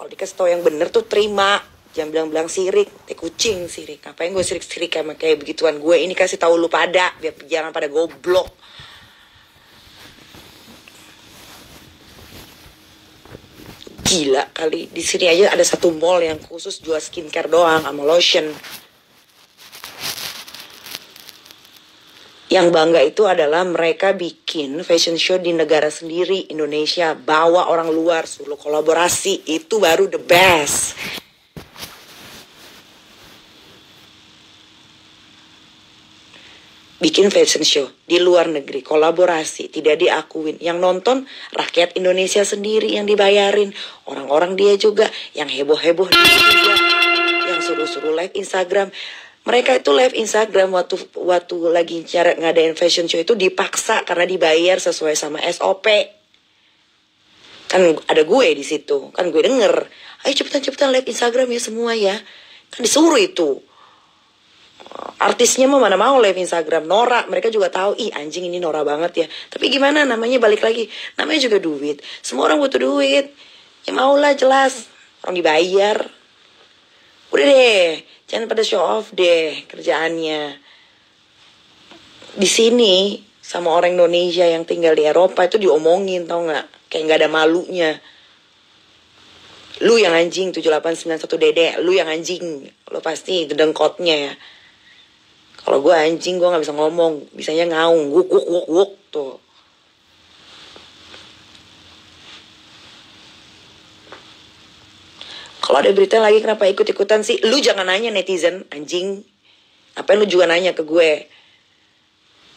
Kalau dikasih tau yang bener tuh terima. Jangan bilang-bilang sirik, kucing sirik. Ngapain gue sirik-sirik kayak begituan. Gue ini kasih tahu lu pada, biar jangan pada goblok. Gila kali, di sini aja ada satu mall yang khusus jual skincare doang sama lotion. Yang bangga itu adalah mereka bikin fashion show di negara sendiri, Indonesia, bawa orang luar, suruh kolaborasi, itu baru the best. Bikin fashion show di luar negeri, kolaborasi, tidak diakuin. Yang nonton rakyat Indonesia sendiri yang dibayarin, orang-orang dia juga, yang heboh-heboh dia juga, yang suruh-suruh live Instagram. Mereka itu live Instagram waktu lagi cara ngadain fashion show itu dipaksa karena dibayar sesuai sama SOP. Kan ada gue di situ, kan gue denger, ayo cepetan live Instagram ya semua ya. Kan disuruh itu. Artisnya mah mana mau live Instagram. Nora, mereka juga tahu, ih anjing ini Nora banget ya. Tapi gimana, namanya balik lagi, namanya juga duit. Semua orang butuh duit. Ya maulah jelas, orang dibayar. Udah deh, jangan pada show off deh kerjaannya. Di sini sama orang Indonesia yang tinggal di Eropa itu diomongin, tau nggak? Kayak nggak ada malunya. Lu yang anjing 7891 Dede, lu yang anjing. Lu pasti itu dengkotnya ya. Kalau gue anjing, gue nggak bisa ngomong, bisanya ngaung, wuk tuh. Kalau ada berita lagi kenapa ikut-ikutan sih? Lu jangan nanya netizen, anjing. Apa lu juga nanya ke gue?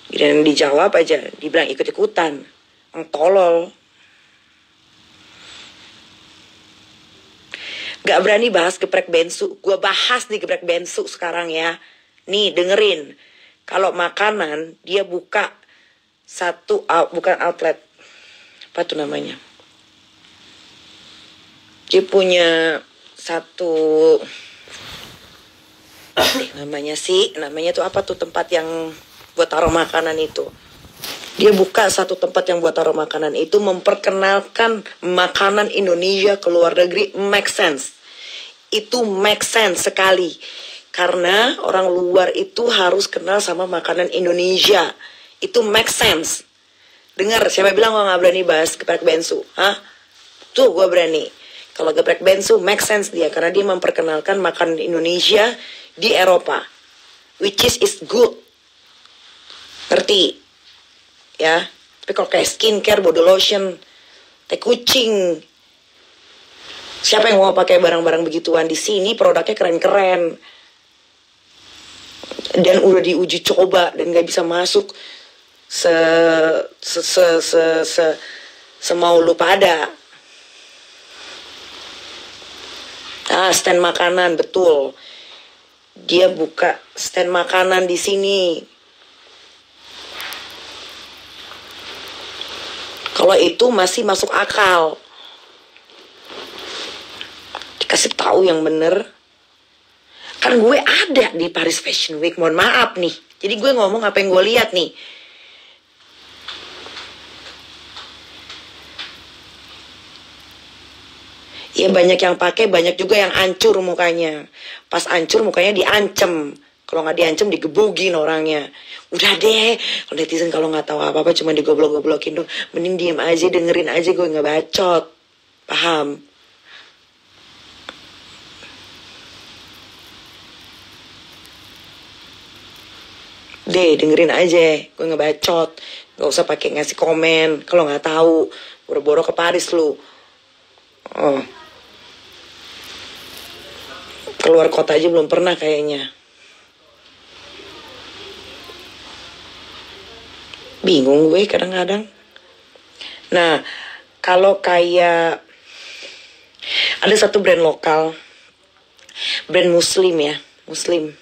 Dan dijawab aja, dibilang ikut-ikutan. Yang tolol. Gak berani bahas geprek bensu. Gue bahas nih geprek bensu sekarang ya. Nih dengerin. Kalau makanan dia buka bukan outlet. Apa tuh namanya? Dia punya satu namanya tuh apa tuh tempat yang buat taruh makanan itu. Dia buka satu tempat yang buat taruh makanan itu, memperkenalkan makanan Indonesia ke luar negeri. Make sense. Itu make sense sekali. Karena orang luar itu harus kenal sama makanan Indonesia. Itu make sense. Dengar, siapa bilang gue gak berani bahas geprek bensu? Hah? Tuh gue berani. Kalau geprek bensu make sense dia. Karena dia memperkenalkan makanan Indonesia di Eropa. Which is good. Ngerti? Ya. Tapi kalau kayak skincare, body lotion, teh kucing. Siapa yang mau pakai barang-barang begituan? Di sini produknya keren-keren. Dan udah diuji coba dan gak bisa masuk semau lu pada. Stand makanan, betul. Dia buka stand makanan di sini. Kalau itu masih masuk akal. Dikasih tahu yang bener. Kan gue ada di Paris Fashion Week, mohon maaf nih. Jadi gue ngomong apa yang gue lihat nih. Ya banyak yang pakai, banyak juga yang hancur mukanya. Pas hancur mukanya diancem. Kalau nggak diancem digebugin orangnya. Udah deh, kalau netizen kalau nggak tahu apa-apa cuma digoblok-goblokin dong. Mending diem aja, dengerin aja, gue nggak bacot. Paham? Deh dengerin aja, gue ngebacot. Gak usah pakai ngasih komen. Kalau nggak tahu, boro-boro ke Paris lu. Keluar kota aja belum pernah kayaknya. Bingung gue kadang-kadang. Nah, kalau kayak ada satu brand lokal, brand muslim ya, muslim,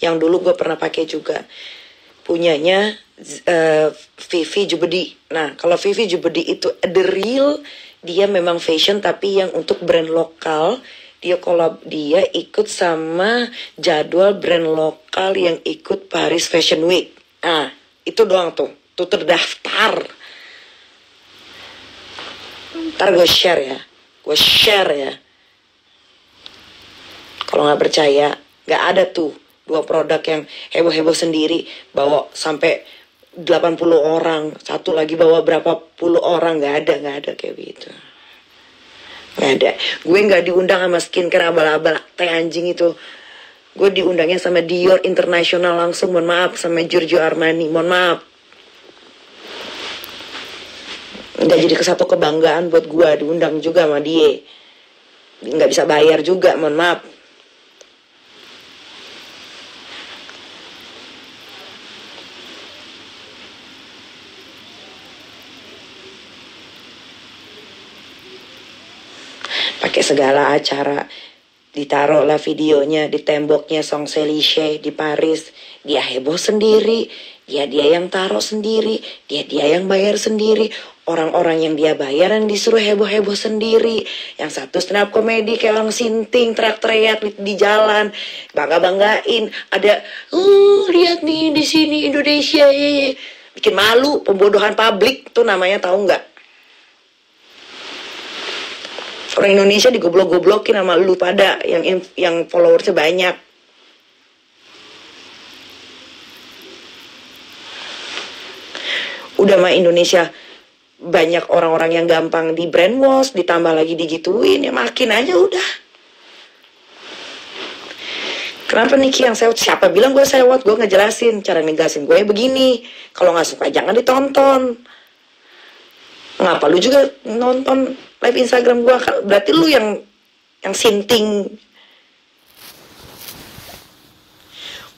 yang dulu gue pernah pakai juga, punyanya Vivi Jubedi. Nah, kalau Vivi Jubedi itu the real, dia memang fashion tapi yang untuk brand lokal. Dia ikut sama jadwal brand lokal yang ikut Paris Fashion Week. Nah, itu doang tuh terdaftar. Ntar gue share ya. Kalau nggak percaya, nggak ada tuh dua produk yang heboh-heboh sendiri bawa sampai 80 orang, satu lagi bawa berapa puluh orang, nggak ada kayak gitu. Nggak ada. Gue nggak diundang sama skincare abal-abal teh anjing itu. Gue diundangnya sama Dior International langsung, mohon maaf, sama Giorgio Armani, mohon maaf. Nggak jadi kesatu kebanggaan buat gue diundang juga sama dia. Nggak bisa bayar juga, mohon maaf. Pakai segala acara, ditaruhlah videonya di temboknya Champs-Élysées di Paris. Dia heboh sendiri, dia yang taruh sendiri, dia yang bayar sendiri. Orang-orang yang dia bayar yang disuruh heboh-heboh sendiri. Yang satu stand up komedi kayak orang sinting, teriak-teriak di jalan, bangga-banggain. Ada, lihat nih di sini Indonesia, ye. Bikin malu, pembodohan publik tuh namanya, tahu nggak? Orang Indonesia digoblok-goblokin sama lu pada yang followersnya banyak. Udah mah Indonesia banyak orang-orang yang gampang di brainwash, ditambah lagi digituin, ya makin aja udah. Kenapa Niki yang sewot? Siapa bilang gue sewot? Gue ngejelasin, cara ngejelasin gue begini. Kalau nggak suka jangan ditonton. Ngapa lu juga nonton live Instagram gue? Berarti lu yang sinting.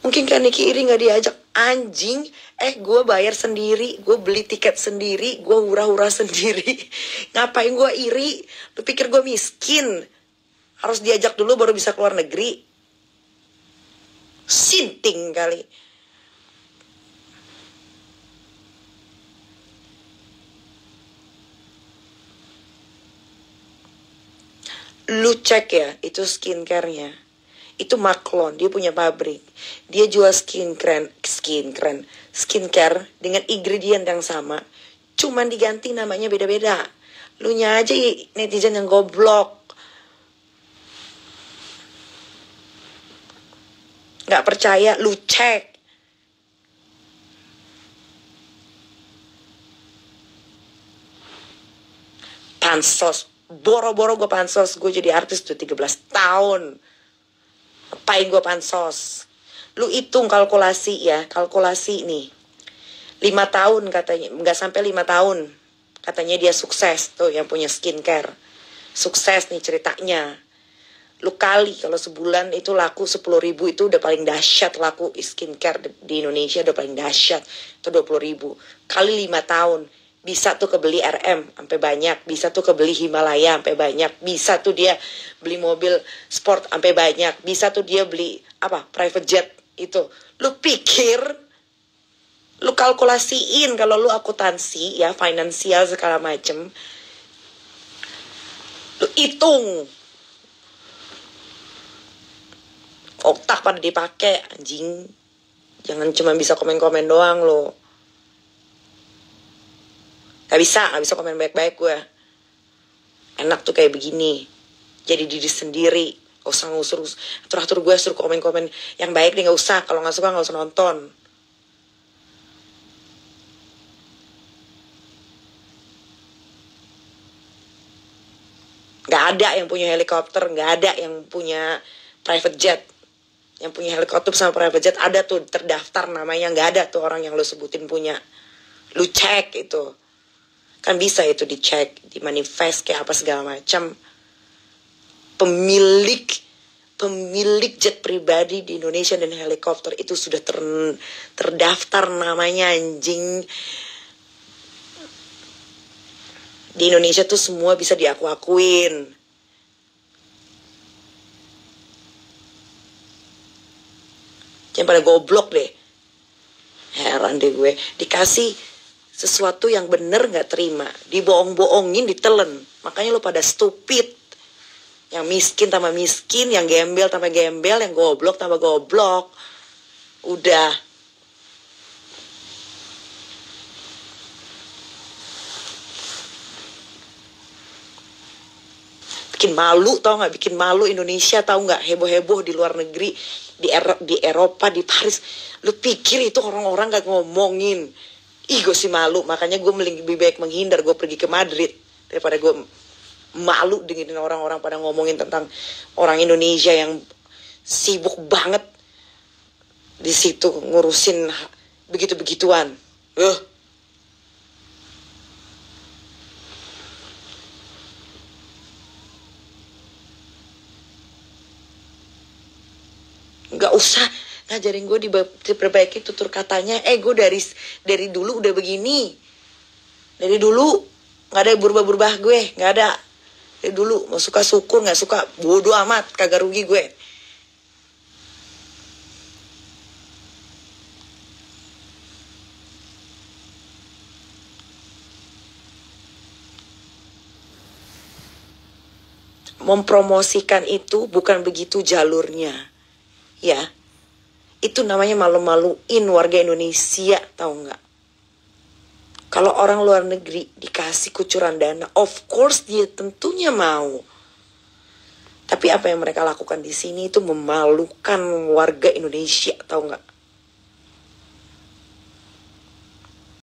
Mungkin kan Niki iri gak diajak. Anjing, gue bayar sendiri, gue beli tiket sendiri, gue hura-hura sendiri. Ngapain gue iri? Lu pikir gue miskin? Harus diajak dulu baru bisa keluar negeri? Sinting kali. Lu cek ya, itu skincare-nya. Itu Maklon, dia punya pabrik. Dia jual skincare dengan ingredient yang sama. Cuman diganti namanya beda-beda. Lu nya aja netizen yang goblok. Gak percaya, lu cek. Pansos. Boro-boro gue pansos. Gue jadi artis tuh 13 tahun. Ngapain gue pansos? Lu hitung kalkulasi ya. Kalkulasi nih. 5 tahun katanya. Nggak sampai 5 tahun. Katanya dia sukses tuh yang punya skincare. Sukses nih ceritanya. Lu kali kalau sebulan itu laku 10.000 itu udah paling dahsyat laku skincare di Indonesia udah paling dahsyat. Itu 20.000. Kali 5 tahun. Bisa tuh kebeli RM sampai banyak, bisa tuh kebeli Himalaya sampai banyak, bisa tuh dia beli mobil sport sampai banyak, bisa tuh dia beli private jet itu. Lu pikir, lu kalkulasiin kalau lu akuntansi ya, finansial segala macem, lu hitung, otak pada dipakai anjing, jangan cuma bisa komen-komen doang lo. Gak bisa komen baik-baik gue. Enak tuh kayak begini. Jadi diri sendiri. Gak usah ngusur atur-atur gue suruh komen-komen yang baik deh, gak usah. Kalau gak suka gak usah nonton. Gak ada yang punya helikopter, gak ada yang punya private jet. Yang punya helikopter sama private jet ada tuh terdaftar namanya. Gak ada tuh orang yang lo sebutin punya. Lu cek itu. Kan bisa itu dicek, di manifest kayak apa segala macam. Pemilik jet pribadi di Indonesia dan helikopter itu sudah terdaftar namanya anjing. Di Indonesia tuh semua bisa diakuin. Jangan pada goblok deh. Heran deh gue. Dikasih sesuatu yang bener gak terima. Dibohong-bohongin, ditelen. Makanya lo pada stupid. Yang miskin tambah miskin, yang gembel tambah gembel, yang goblok tambah goblok. Udah. bikin malu, tau nggak? Bikin malu Indonesia, tau nggak? Heboh-heboh di luar negeri, di Eropa, di Paris. Lu pikir itu orang-orang gak ngomongin? Ih, gue sih malu. Makanya gue lebih baik menghindar. Gue pergi ke Madrid daripada gue malu dengerin orang-orang pada ngomongin tentang orang Indonesia yang sibuk banget di situ ngurusin begitu-begituan. Nggak usah ngajarin gue diperbaiki tutur katanya. Gue dari dulu udah begini. Dari dulu nggak ada berubah-berubah gue, nggak ada. Dari dulu mau suka syukur, nggak suka bodoh amat, kagak rugi gue. Mempromosikan itu bukan begitu jalurnya, ya. Itu namanya malu-maluin warga Indonesia, tahu nggak? Kalau orang luar negeri dikasih kucuran dana, of course dia tentunya mau. Tapi apa yang mereka lakukan di sini itu memalukan warga Indonesia, tahu nggak?